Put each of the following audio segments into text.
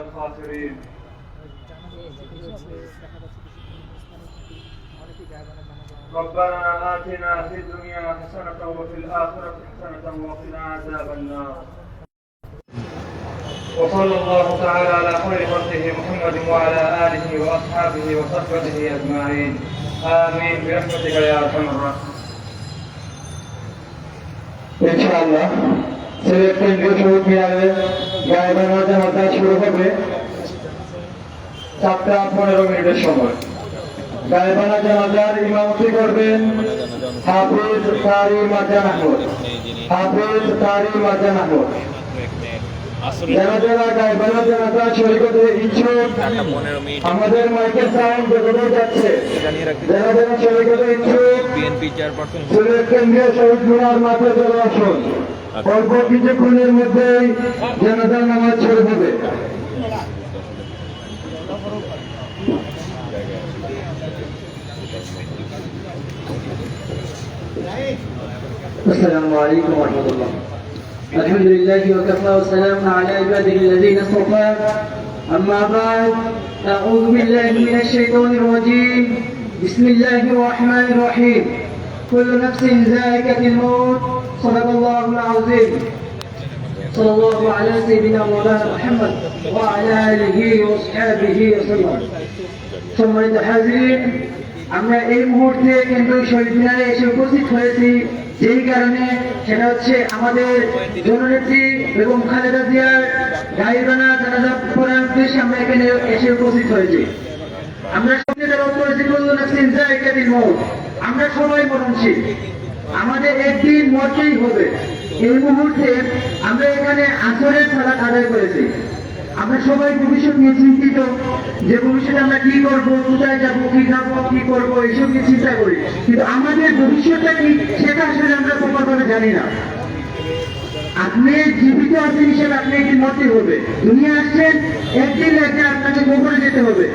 الخاسرين. ربنا آتنا في الدنيا حسنة وفي الآخرة حسنة وقنا عذاب النار. وصلى الله تعالى على خير خلقه محمد وعلى آله وأصحابه وصحبه أجمعين. آمين برحمتك يا أرحم الراحمين. ইনশাআল্লাহ সিলেট কেন্দ্রীয় শহীদ মিনারে গায়েবানা জানাজা শুরু হবে 4:15 সময়। গায়েবানা জানাজার ইমামতি করবেন হাফিজ কারি মাজান আহমদ। যারা গায়েবানা জানাজা শরীক হতে ইচ্ছুক আমাদের মাইকের সাউন্ড বেরোতে যাচ্ছে। যারা শরীক হতে ইচ্ছুক সিলেট কেন্দ্রীয় শহীদ মিনার মাঠে চলে আসুন। অল্প কিছুক্ষণের মধ্যেই জানাজার নামাজ শুরু হবে। السلام عليكم ورحمة الله. الحمد لله وكفى والسلام على عباده الذين اصطفى. أما بعد أعوذ بالله من الشيطان الرجيم. بسم الله الرحمن الرحيم. كل نفس ذائقة الموت. صدق الله العظيم. صلى الله على سيدنا مولانا محمد وعلى آله وصحبه وسلم. সম্মানিত হাজিরিন, আমরা এই মুহূর্তে কিন্তু শহীদ মিনারে এসে উপস্থিত হয়েছি যেই কারণে, সেটা হচ্ছে আমাদের জননেত্রী বেগম খালেদা জিয়ার গায়েবানা জানাজা পড়ার উদ্দেশ্যে আমরা এখানে এসে উপস্থিত হয়েছি। আমরা আমরা সবাই মরণশীল, আমাদের একদিন মরতেই হবে। এই মুহূর্তে আমরা এখানে আসরের সালাত আদায় করেছি। আমরা সবাই ভবিষ্যৎ নিয়ে চিন্তিত যে ভবিষ্যতে আমরা কি করবো, কোথায় যাবো, কি খাবো, কি করবো, এইসব নিয়ে চিন্তা করি, কিন্তু আমাদের ভবিষ্যৎটা কি সেটা আসলে আমরা প্রপারভাবে জানি না। আপনি জীবিত আছেন হিসেবে আপনি একদিন মরতে হবে, দুনিয়া আসছেন একদিন একদিন আপনাকে কবরে যেতে হবে।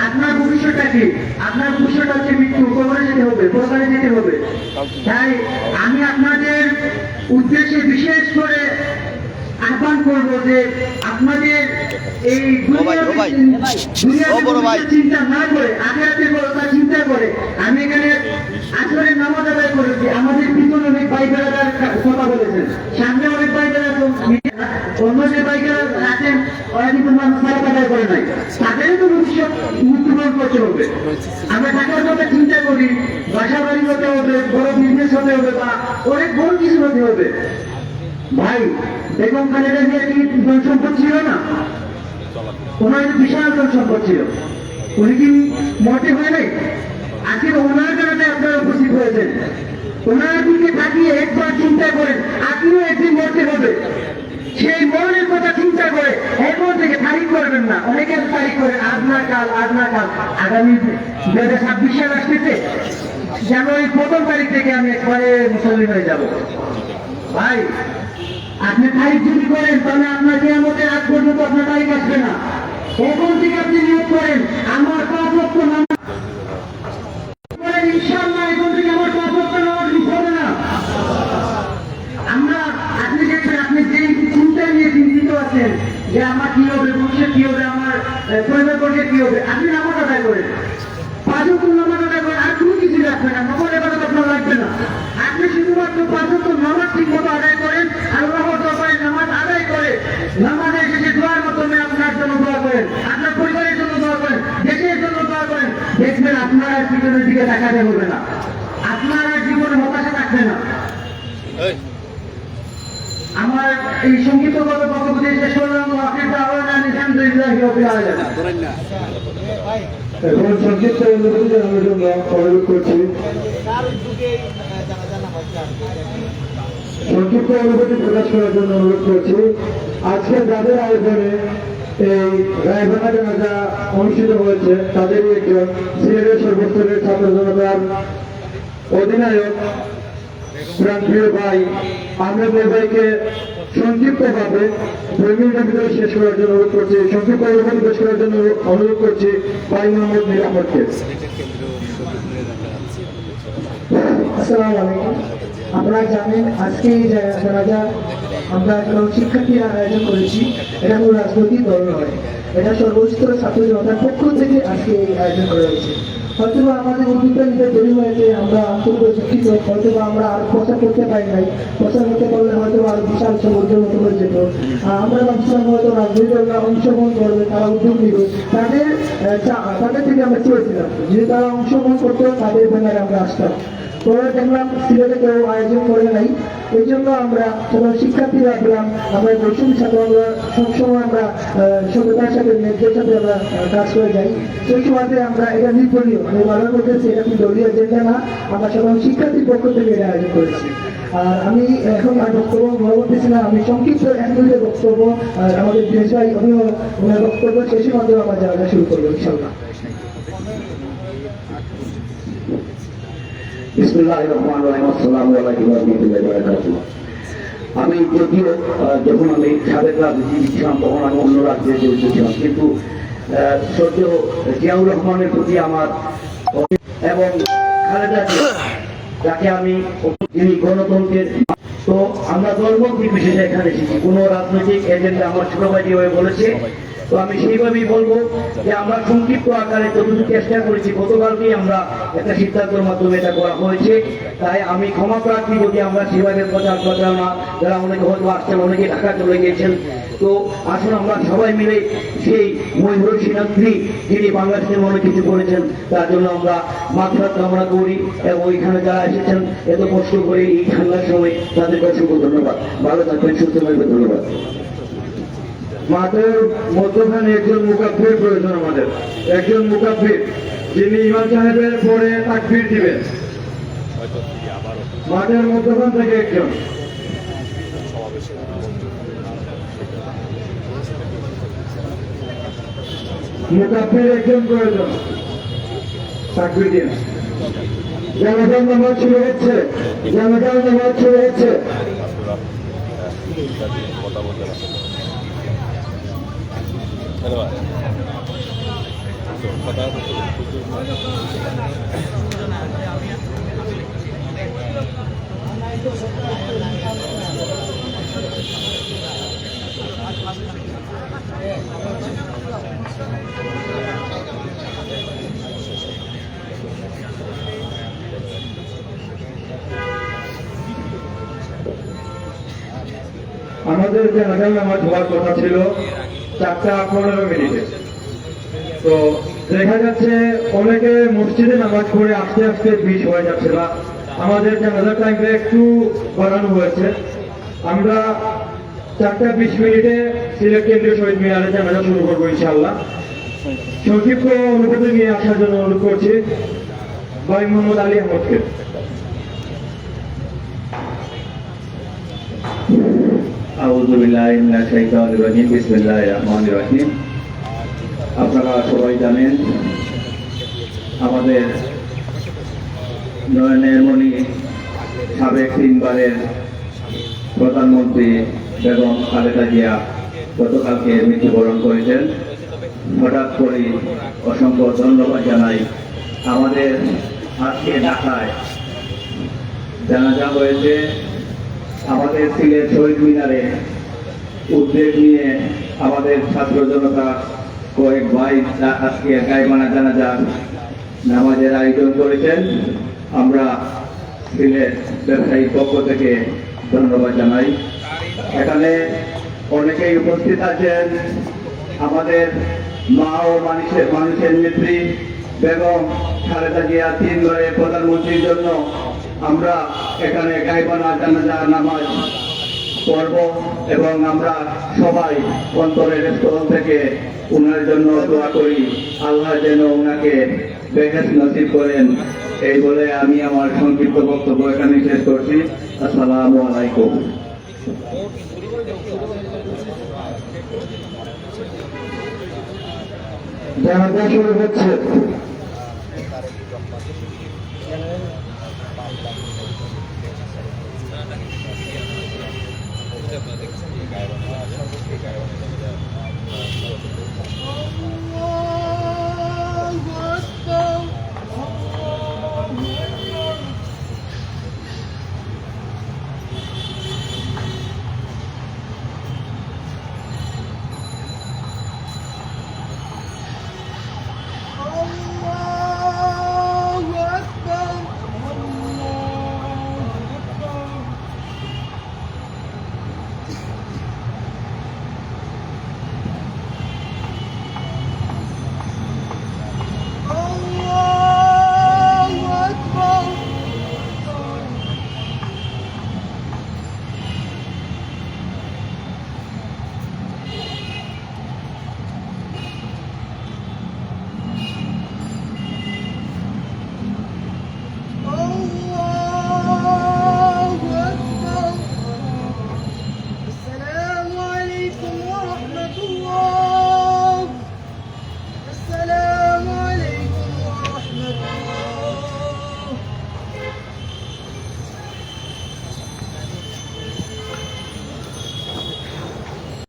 আপনার ভবিষ্যৎটা কি? আপনার ভবিষ্যৎ হচ্ছে মৃত্যু, কবরে যেতে হবে, পরকালে যেতে হবে। তাই আমি আপনাদের উদ্দেশ্যে বিশেষ করে আহ্বান করবো যে আপনাদের এই চিন্তা না করে আখেরাতের কথা চিন্তা করে, আমি এখানে আসলে নামাজ আদায় করেছি। আমাদের পিছনে অনেক বাইকেরা কথা বলেছেন, সামনে অনেক বাইকেরা অন্য যে বাইকেরা আছেন ওরা কিন্তু নামাজ আদায় করে নাই, তাদেরও তো ভবিষ্যৎ মৃত্যুবরণ করতে হবে। আমরা টাকার কথা চিন্তা করি, বাসা বাড়ি হতে হবে, বড় বিজনেস হতে হবে, বা অনেক বড় কিছু হতে হবে। ভাই, বেগম খালেদা জিয়ার কি ধন সম্পদ ছিল না? ওনার বিশাল ধন সম্পদ ছিল, উনি কি মরতে হয় নাই? আজকে ওনার কারণে আপনারা উপস্থিত হয়েছেন। ওনার দিকে তাকিয়ে একবার চিন্তা করেন, আপনিও একদিন মরতে হবে। সেই মরণের কথা চিন্তা করে এখন থেকে তারিখ করবেন না। অনেকে তারিখ করে আজ না কাল, আগামী 2026 সাল আসতেছে, জানুয়ারি 1 তারিখ থেকে আমি একবারে মুসলিম হয়ে যাব। ভাই, আপনি তারিখ যদি করেন তাহলে আপনার কিয়ামতের আগ পর্যন্ত আপনার তারিখ আসবে না। এখন থেকে আপনি নিয়োগ করেন আমার 5 ওয়াক্ত নামাজ করেন, ইনশাআল্লাহ এখন থেকে আমার 5 ওয়াক্ত নামাজ মিস হবে না। আমরা আপনি দেখবেন, আপনি যে চিন্তা নিয়ে চিন্তিত আছেন যে আমার কি হবে, ভবিষ্যৎ কি হবে, আমার পরিবার বর্গে কি হবে, আপনি নামাজ আদায় করেন, 5 ওয়াক্ত নামাজ আদায় করেন, আর কোনো কিছু রাখবেন না, নকলের কথা আপনার লাগবে না। আপনি শুধুমাত্র 5 ওয়াক্ত নামাজ ঠিক মতো আদায় করেন, আল্লাহর দরবারে নামাজ আদায় করে নামাজের শেষে দোয়ার মাধ্যমে আপনার জন্য দোয়া করেন, আপনার পরিবারের জন্য দোয়া করেন, দেশের জন্য দোয়া করেন, দেখবেন আপনার আর পিছনের দিকে তাকাতে হবে না, আপনার আর জীবনে হতাশা থাকবে না। আমার এই সংক্ষিপ্তভাবে বক্তব্য দিয়ে শেষ করলাম। আলহামদুলিল্লাহ রাব্বিল আলামিন। এখন সংক্ষিপ্ত অনুভূতি জানানোর জন্য অনুরোধ করছি, সংক্ষিপ্ত অনুভূতি প্রকাশ করার জন্য অনুরোধ করছি। আজকে যাদের আয়োজনে এই গায়েবানা জানাজা অনুষ্ঠিত হয়েছে তাদেরই একজন সিলেটের সর্বস্তরের ছাত্র জনতার অধিনায়ক প্রাণপ্রিয় ভাই আহমেদ ভাইকে সংক্ষিপ্তভাবে 2 মিনিটের ভিতরে শেষ করার জন্য অনুরোধ করছি। সংক্ষিপ্ত অনুভূতি পেশ করার জন্য অনুরোধ করছি ভাই মোহাম্মদ মীর আহমদকে। আসসালামু আলাইকুম। আপনারা জানেন আজকে এই জানাজা আমরা কোনো শিক্ষার্থীরা আয়োজন করেছি, এটা কোনো রাজনৈতিক দল নয়, এটা সর্বোচ্চ ছাত্র জনতার পক্ষ থেকে আজকে এই আয়োজন করা হয়েছে। হয়তো আমাদের উদ্যোগটা নিতে দেরি হয়েছে, আমরা আন্তরিক দুঃখিত, হয়তো আমরা আর প্রচার করতে পারি নাই, প্রচার করতে পারলে হয়তো আরো বিশাল সমুদ্রের মতো হয়ে যেত। আমরা ভাবছিলাম হয়তো রাজনৈতিক দলরা অংশগ্রহণ করবে, তারা উদ্যোগ নিবে, তাদের থেকে আমরা চেয়েছিলাম যদি তারা অংশগ্রহণ করতো তাদের ব্যানারে আমরা আসতাম। পরে দেখলাম সিলেটে কেউ আয়োজন করে নাই, এই জন্য আমরা সকল শিক্ষার্থীরা দিলাম, আমরা বৈষম্য ছাত্র আমরা সবসময় আমরা সততার সাথে ন্যায্যের সাথে আমরা কাজ করে যাই। সেই সময়তে আমরা এটা নির্দলীয়, আমি বারবার বলতেছি এটা কোনো দলীয় এজেন্ডা না, আমরা সকল শিক্ষার্থীর পক্ষ থেকে এটা আয়োজন করেছি। আর আমি এখন আর বক্তব্য বলা বলতেছি না, আমি সংক্ষিপ্ত এক মিনিটের বক্তব্য আমাদের দেশাই অভিভাবক ওনার বক্তব্য শেষের মাধ্যমে আমরা জানাজা শুরু করবো ইনশাল্লাহ। বিসমিল্লাহির রহমানির রহিম। আসসালামু আলাইকুম ওয়া রাহমাতুল্লাহি ওয়া বারাকাতুহু। আমি যদিও যখন আমি সাবেক রাজনীতি ছিলাম তখন আমি অন্য রাজ্যে জড়িত ছিলাম, কিন্তু শ্রদ্ধেয় জিয়াউর রহমানের প্রতি আমার এবং খালেদা জিয়া যাকে আমি যিনি গণতন্ত্রের, তো আমরা ধর্ম নির্বিশেষে এখানে এসেছি, কোনো রাজনৈতিক এজেন্ডা আমার ছোট ভাই হয়ে বলেছে, তো আমি সেইভাবেই বলবো যে আমরা সংক্ষিপ্ত আকারে যতটুকু চেষ্টা করেছি, গতকালকেই আমরা একটা সিদ্ধান্তের মাধ্যমে এটা করা হয়েছে, তাই আমি ক্ষমা প্রার্থী যদি আমরা সেভাবে প্রচারণা যারা অনেকে হয়তো আসছেন, অনেকে ঢাকা চলে গিয়েছেন, তো আসুন আমরা সবাই মিলে সেই মহিউর সিনাত্রী যিনি বাংলাদেশের মনে কিছু করেছেন তার জন্য আমরা মাথা কামনা করি, এবং ওইখানে যারা এসেছেন এত কষ্ট করে এই ঠান্ডার সময় তাদেরকে অসংখ্য ধন্যবাদ। ভালো থাকবেন, সুস্থ থাকবেন, ধন্যবাদ। মাঠের মধ্যখানে একজন মুকাব্বির প্রয়োজন আমাদের, একজন মুকাব্বির যিনি ইমাম সাহেবের পরে তাকবীর দিবেন, মাঠের মধ্যখান থেকে একজন মুকাব্বির একজন প্রয়োজন, তাকবীর দিন। জানাজার নামাজ শুরু হচ্ছে, জানাজার নামাজ শুরু হচ্ছে। আমাদের যে আগামী নামাজ হওয়ার কথা ছিল 4:15 তো দেখা যাচ্ছে অনেকে মসজিদে নামাজ পড়ে আস্তে আস্তে 20 হয়ে যাচ্ছে, না আমাদের জানাজার টাইমটা একটু বাড়ানো হয়েছে। আমরা 4:20 সিলেট কেন্দ্রীয় শহীদ মিনারে জানাজা শুরু করবো ইনশাআল্লাহ। সংক্ষিপ্ত অনুভূতি নিয়ে আসার জন্য অনুরোধ করছি ভাই মোহাম্মদ আলী আহমদকে। আউযু বিল্লাহি মিনাশ শাইতানির রাজিম। বিসমিল্লাহির রহমানির রহিম। আপনারা সবাই জানেন আমাদের নয়নের মণি সাবেক 3বারের প্রধানমন্ত্রী বেগম খালেদা জিয়া গতকালকে মৃত্যুবরণ করেছেন। হঠাৎ করে অসংখ্য ধন্যবাদ জানাই। আমাদের আজকে ঢাকায় জানাজা হয়েছে, আমাদের সিলেট শহীদ মিনারে উদ্যোগ নিয়ে আমাদের ছাত্র জনতা কয়েক ভাই আজকে গায়েবানা জানাজা নামাজের আয়োজন করেছেন। আমরা সিলেট ব্যবসায়ী পক্ষ থেকে ধন্যবাদ জানাই। এখানে অনেকেই উপস্থিত আছেন, আমাদের মা ও মানুষের নেত্রী বেগম খালেদা জিয়া 3বারের প্রধানমন্ত্রীর জন্য আমরা এখানে গায়েবানা জানাজা নামাজ পড়ব, এবং আমরা সবাই অন্তরের স্থল থেকে উনার জন্য দোয়া করি, আল্লাহ যেন উনাকে বেহেশত নসিব করেন। এই বলে আমি আমার সংক্ষিপ্ত বক্তব্য এখানে শেষ করছি। আসসালামু আলাইকুম। জানাজা শুরু হচ্ছে।